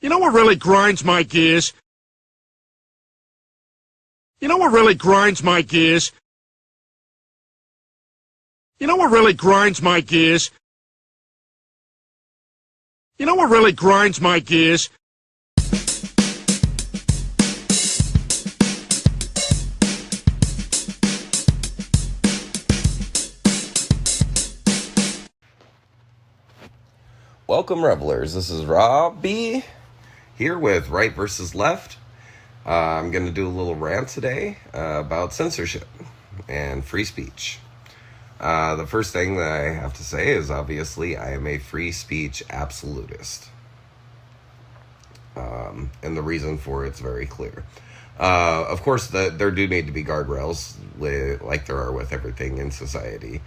You know what really grinds my gears? You know what really grinds my gears? You know what really grinds my gears? You know what really grinds my gears? Welcome, revelers. This is Robbie here with Right versus Left. I'm going to do a little rant today about censorship and free speech. The first thing that I have to say is obviously I am a free speech absolutist. And the reason for it's very clear. Of course, there do need to be guardrails like there are with everything in society.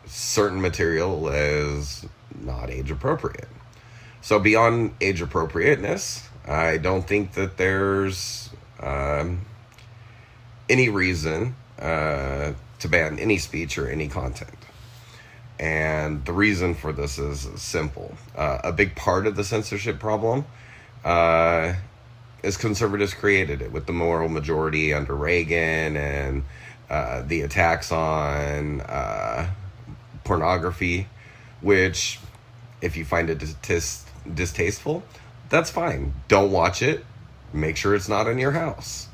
Certain material is not age appropriate. So beyond age appropriateness, I don't think that there's any reason to ban any speech or any content. And the reason for this is simple. A big part of the censorship problem is conservatives created it with the moral majority under Reagan and the attacks on pornography, which if you find it distasteful, that's fine. Don't watch it. Make sure it's not in your house.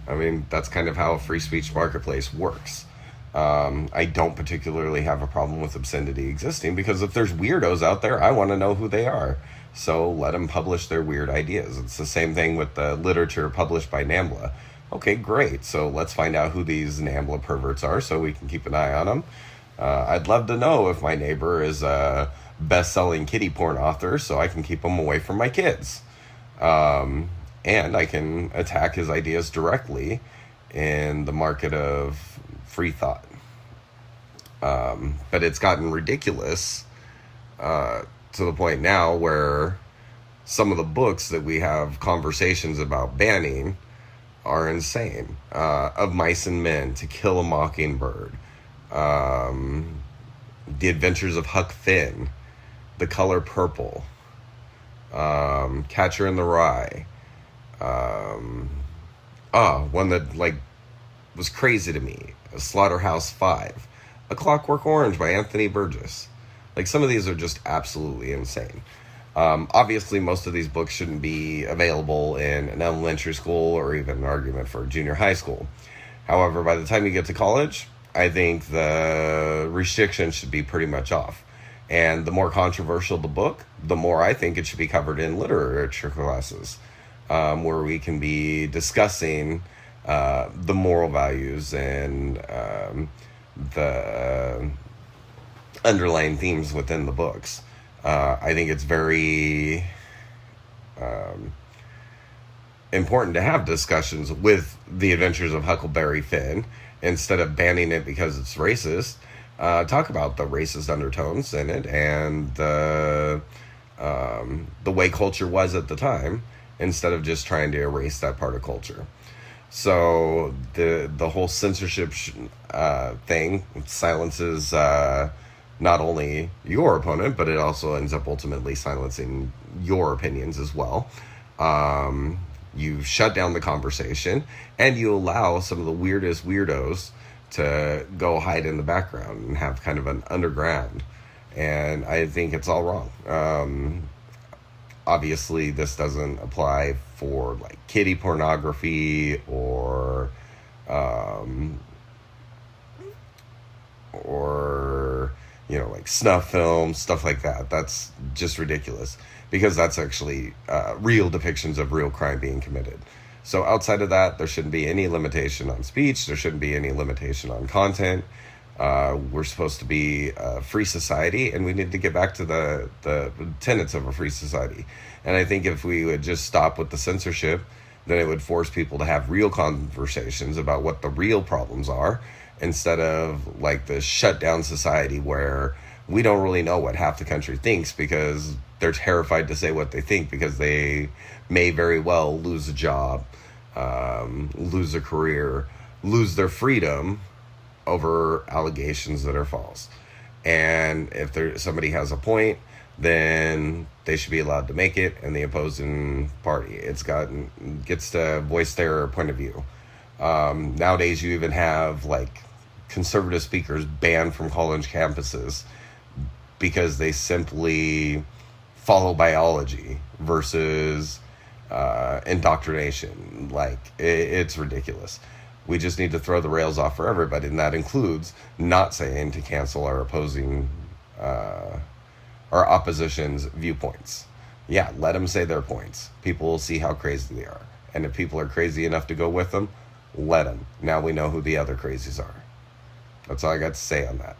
I mean, that's kind of how a free speech marketplace works. I don't particularly have a problem with obscenity existing because if there's weirdos out there, I want to know who they are. So let them publish their weird ideas. It's the same thing with the literature published by NAMBLA. Okay, great. So let's find out who these NAMBLA perverts are so we can keep an eye on them. I'd love to know if my neighbor is a best-selling kiddie porn author so I can keep him away from my kids. And I can attack his ideas directly in the market of free thought. But it's gotten ridiculous to the point now where some of the books that we have conversations about banning are insane. Of Mice and Men, To Kill a Mockingbird, The Adventures of Huck Finn, The Color Purple, Catcher in the Rye, one that was crazy to me, Slaughterhouse-Five, A Clockwork Orange by Anthony Burgess. Some of these are just absolutely insane. Obviously, most of these books shouldn't be available in an elementary school or even an argument for junior high school. However, by the time you get to college, I think the restrictions should be pretty much off. And the more controversial the book, the more I think it should be covered in literature classes, where we can be discussing the moral values and the underlying themes within the books. I think it's very important to have discussions with The Adventures of Huckleberry Finn instead of banning it because it's racist. Talk about the racist undertones in it and the way culture was at the time instead of just trying to erase that part of culture. So the whole censorship thing silences not only your opponent, but it also ends up ultimately silencing your opinions as well. You shut down the conversation and you allow some of the weirdest weirdos to go hide in the background and have kind of an underground. And I think it's all wrong. Obviously, this doesn't apply for kiddie pornography or snuff films, stuff like that. That's just ridiculous because that's actually real depictions of real crime being committed. So outside of that, there shouldn't be any limitation on speech. There shouldn't be any limitation on content. We're supposed to be a free society, and we need to get back to the tenets of a free society. And I think if we would just stop with the censorship, then it would force people to have real conversations about what the real problems are, instead of the shutdown society where we don't really know what half the country thinks because they're terrified to say what they think because they may very well lose a job, lose a career, lose their freedom over allegations that are false. And if somebody has a point, then they should be allowed to make it, and the opposing party gets to voice their point of view. Nowadays, you even have like conservative speakers banned from college campuses because they simply follow biology versus indoctrination. Like, it's ridiculous. We just need to throw the rails off for everybody, and that includes not saying to cancel our opposition's viewpoints. Yeah, let them say their points. People will see how crazy they are. And if people are crazy enough to go with them, let them. Now we know who the other crazies are. That's all I got to say on that.